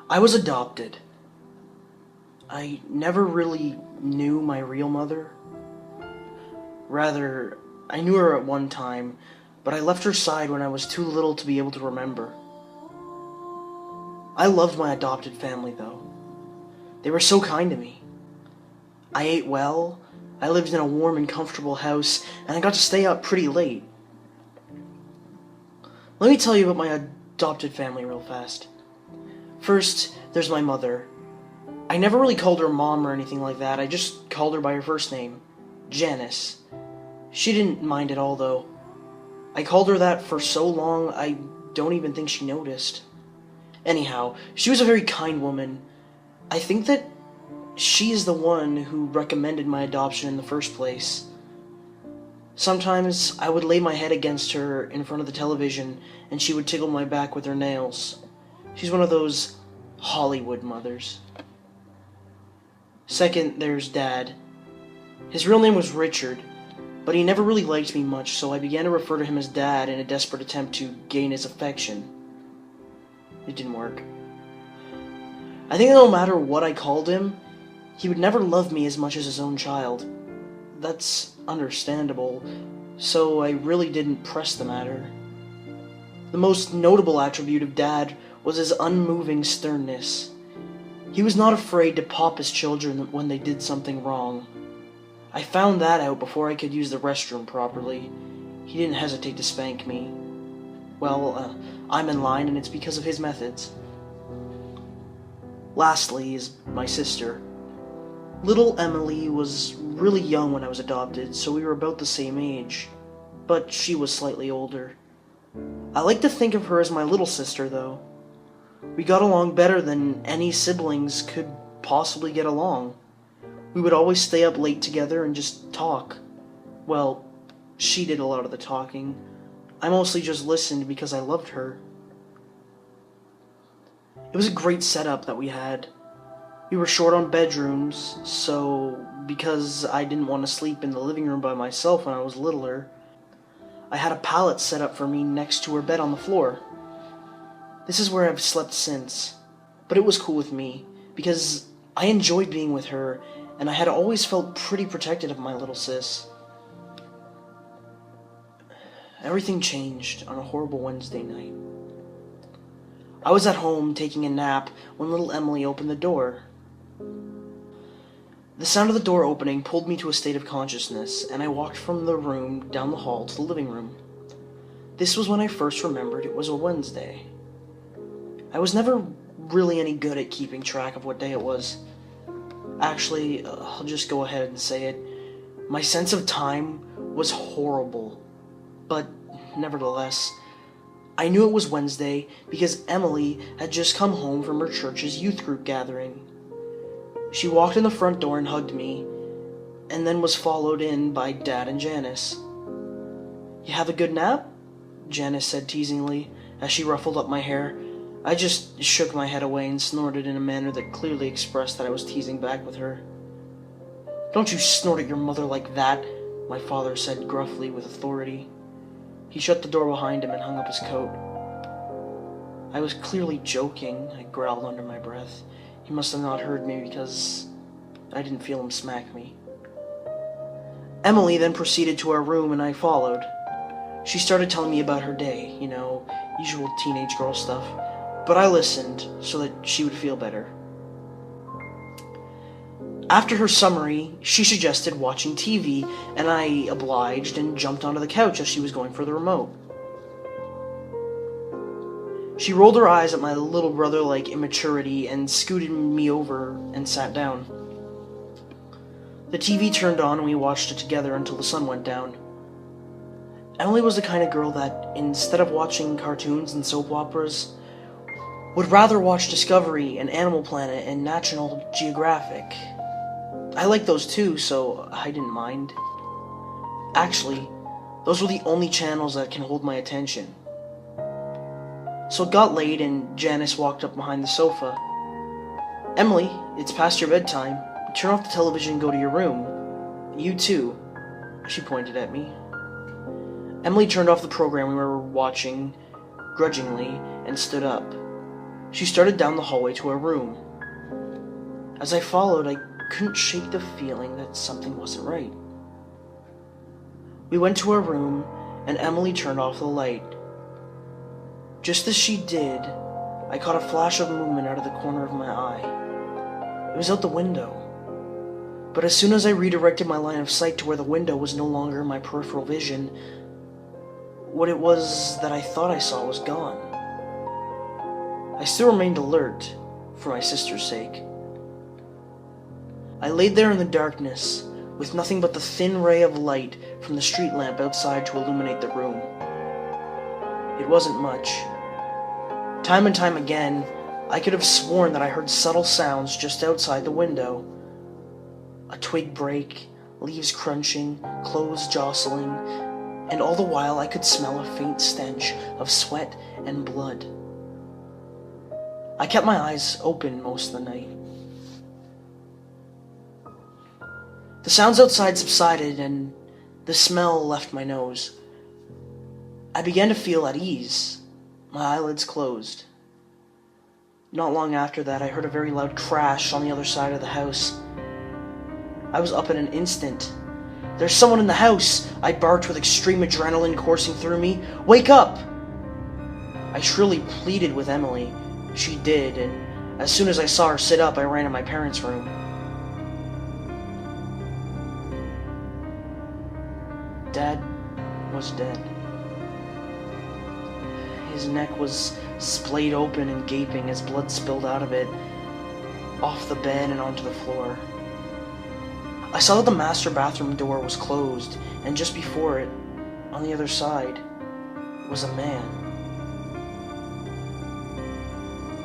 I was adopted. I never really knew my real mother. Rather, I knew her at one time, but I left her side when I was too little to be able to remember. I loved my adopted family, though. They were so kind to me. I ate well, I lived in a warm and comfortable house, and I got to stay up pretty late. Let me tell you about my adopted family real fast. First, there's my mother. I never really called her mom or anything like that, I just called her by her first name, Janice. She didn't mind at all, though. I called her that for so long, I don't even think she noticed. Anyhow, she was a very kind woman. I think that she is the one who recommended my adoption in the first place. Sometimes I would lay my head against her in front of the television and she would tickle my back with her nails. She's one of those Hollywood mothers. Second, there's Dad. His real name was Richard, but he never really liked me much, so I began to refer to him as Dad in a desperate attempt to gain his affection. It didn't work. I think that no matter what I called him, he would never love me as much as his own child. That's understandable, so I really didn't press the matter. The most notable attribute of Dad was his unmoving sternness. He was not afraid to pop his children when they did something wrong. I found that out before I could use the restroom properly. He didn't hesitate to spank me. Well, I'm in line, and it's because of his methods. Lastly is my sister. Little Emily was really young when I was adopted, so we were about the same age, but she was slightly older. I like to think of her as my little sister, though. We got along better than any siblings could possibly get along. We would always stay up late together and just talk. Well, she did a lot of the talking. I mostly just listened because I loved her. It was a great setup that we had. We were short on bedrooms, so because I didn't want to sleep in the living room by myself when I was littler, I had a pallet set up for me next to her bed on the floor. This is where I've slept since, but it was cool with me, because I enjoyed being with her, and I had always felt pretty protected of my little sis. Everything changed on a horrible Wednesday night. I was at home taking a nap when little Emily opened the door. The sound of the door opening pulled me to a state of consciousness, and I walked from the room down the hall to the living room. This was when I first remembered it was a Wednesday. I was never really any good at keeping track of what day it was. Actually, I'll just go ahead and say it. My sense of time was horrible, but nevertheless, I knew it was Wednesday because Emily had just come home from her church's youth group gathering. She walked in the front door and hugged me, and then was followed in by Dad and Janice. "You have a good nap?" Janice said teasingly, as she ruffled up my hair. I just shook my head away and snorted in a manner that clearly expressed that I was teasing back with her. "Don't you snort at your mother like that," my father said gruffly with authority. He shut the door behind him and hung up his coat. I was clearly joking, I growled under my breath. He must have not heard me because I didn't feel him smack me. Emily then proceeded to our room and I followed. She started telling me about her day, usual teenage girl stuff, but I listened so that she would feel better. After her summary, she suggested watching TV, and I obliged and jumped onto the couch as she was going for the remote. She rolled her eyes at my little brother-like immaturity and scooted me over and sat down. The TV turned on and we watched it together until the sun went down. Emily was the kind of girl that, instead of watching cartoons and soap operas, would rather watch Discovery and Animal Planet and National Geographic. I like those too, so I didn't mind. Actually, those were the only channels that can hold my attention. So it got late and Janice walked up behind the sofa. "Emily, it's past your bedtime. Turn off the television and go to your room. You too," she pointed at me. Emily turned off the program we were watching grudgingly and stood up. She started down the hallway to her room. As I followed, I couldn't shake the feeling that something wasn't right. We went to her room, and Emily turned off the light. Just as she did, I caught a flash of movement out of the corner of my eye. It was out the window. But as soon as I redirected my line of sight to where the window was no longer in my peripheral vision, what it was that I thought I saw was gone. I still remained alert, for my sister's sake. I laid there in the darkness, with nothing but the thin ray of light from the street lamp outside to illuminate the room. It wasn't much. Time and time again, I could have sworn that I heard subtle sounds just outside the window. A twig break, leaves crunching, clothes jostling, and all the while I could smell a faint stench of sweat and blood. I kept my eyes open most of the night. The sounds outside subsided, and the smell left my nose. I began to feel at ease, my eyelids closed. Not long after that, I heard a very loud crash on the other side of the house. I was up in an instant. "There's someone in the house!" I barked with extreme adrenaline coursing through me. "Wake up!" I shrilly pleaded with Emily. She did, and as soon as I saw her sit up, I ran to my parents' room. Dad was dead. His neck was splayed open and gaping as blood spilled out of it, off the bed and onto the floor. I saw that the master bathroom door was closed, and just before it, on the other side, was a man.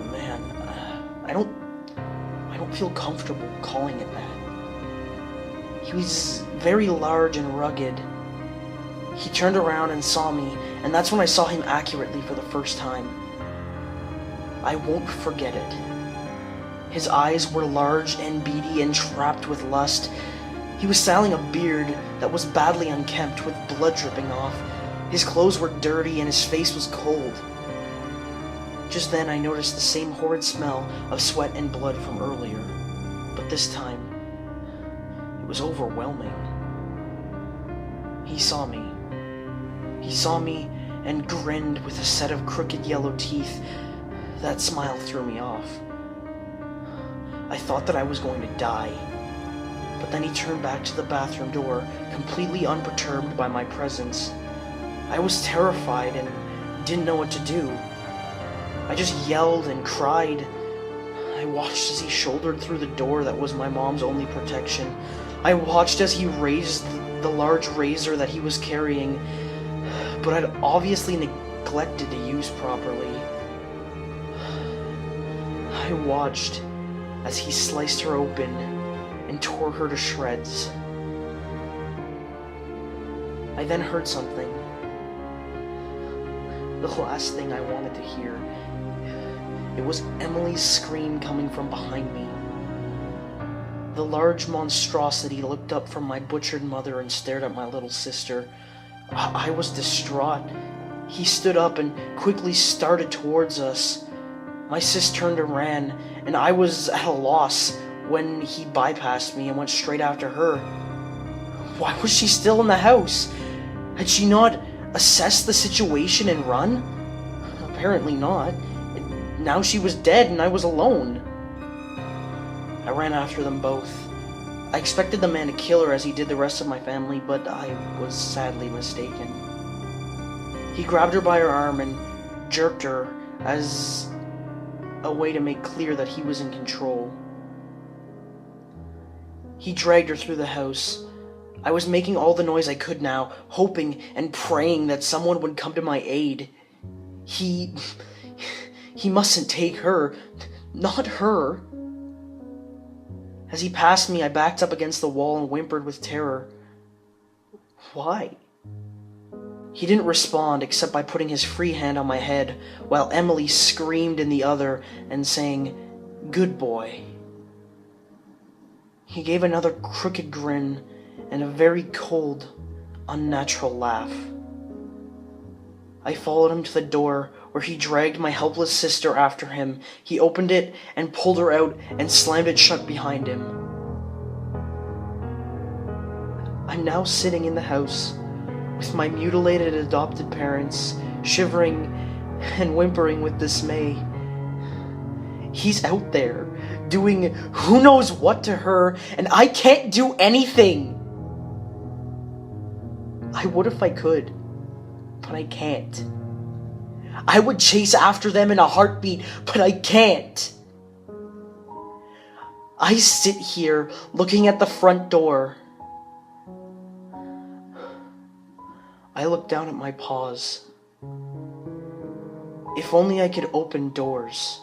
A man. I don't feel comfortable calling it that. He was very large and rugged. He turned around and saw me, and that's when I saw him accurately for the first time. I won't forget it. His eyes were large and beady and trapped with lust. He was styling a beard that was badly unkempt with blood dripping off. His clothes were dirty and his face was cold. Just then I noticed the same horrid smell of sweat and blood from earlier, but this time it was overwhelming. He saw me. He saw me and grinned with a set of crooked yellow teeth. That smile threw me off. I thought that I was going to die, but then he turned back to the bathroom door, completely unperturbed by my presence. I was terrified and didn't know what to do. I just yelled and cried. I watched as he shouldered through the door that was my mom's only protection. I watched as he raised the large razor that he was carrying, but I'd obviously neglected to use properly. I watched as he sliced her open and tore her to shreds. I then heard something. The last thing I wanted to hear. It was Emily's scream coming from behind me. The large monstrosity looked up from my butchered mother and stared at my little sister. I was distraught. He stood up and quickly started towards us. My sis turned and ran, and I was at a loss when he bypassed me and went straight after her. Why was she still in the house? Had she not assessed the situation and run? Apparently not. Now she was dead and I was alone. I ran after them both. I expected the man to kill her as he did the rest of my family, but I was sadly mistaken. He grabbed her by her arm and jerked her as a way to make clear that he was in control. He dragged her through the house. I was making all the noise I could now, hoping and praying that someone would come to my aid. He mustn't take her. Not her. As he passed me, I backed up against the wall and whimpered with terror. Why? He didn't respond except by putting his free hand on my head, while Emily screamed in the other and saying, "Good boy." He gave another crooked grin and a very cold, unnatural laugh. I followed him to the door where he dragged my helpless sister after him. He opened it and pulled her out and slammed it shut behind him. I'm now sitting in the house with my mutilated adopted parents, shivering and whimpering with dismay. He's out there doing who knows what to her, and I can't do anything. I would if I could, but I can't. I would chase after them in a heartbeat, but I can't. I sit here looking at the front door. I look down at my paws. If only I could open doors.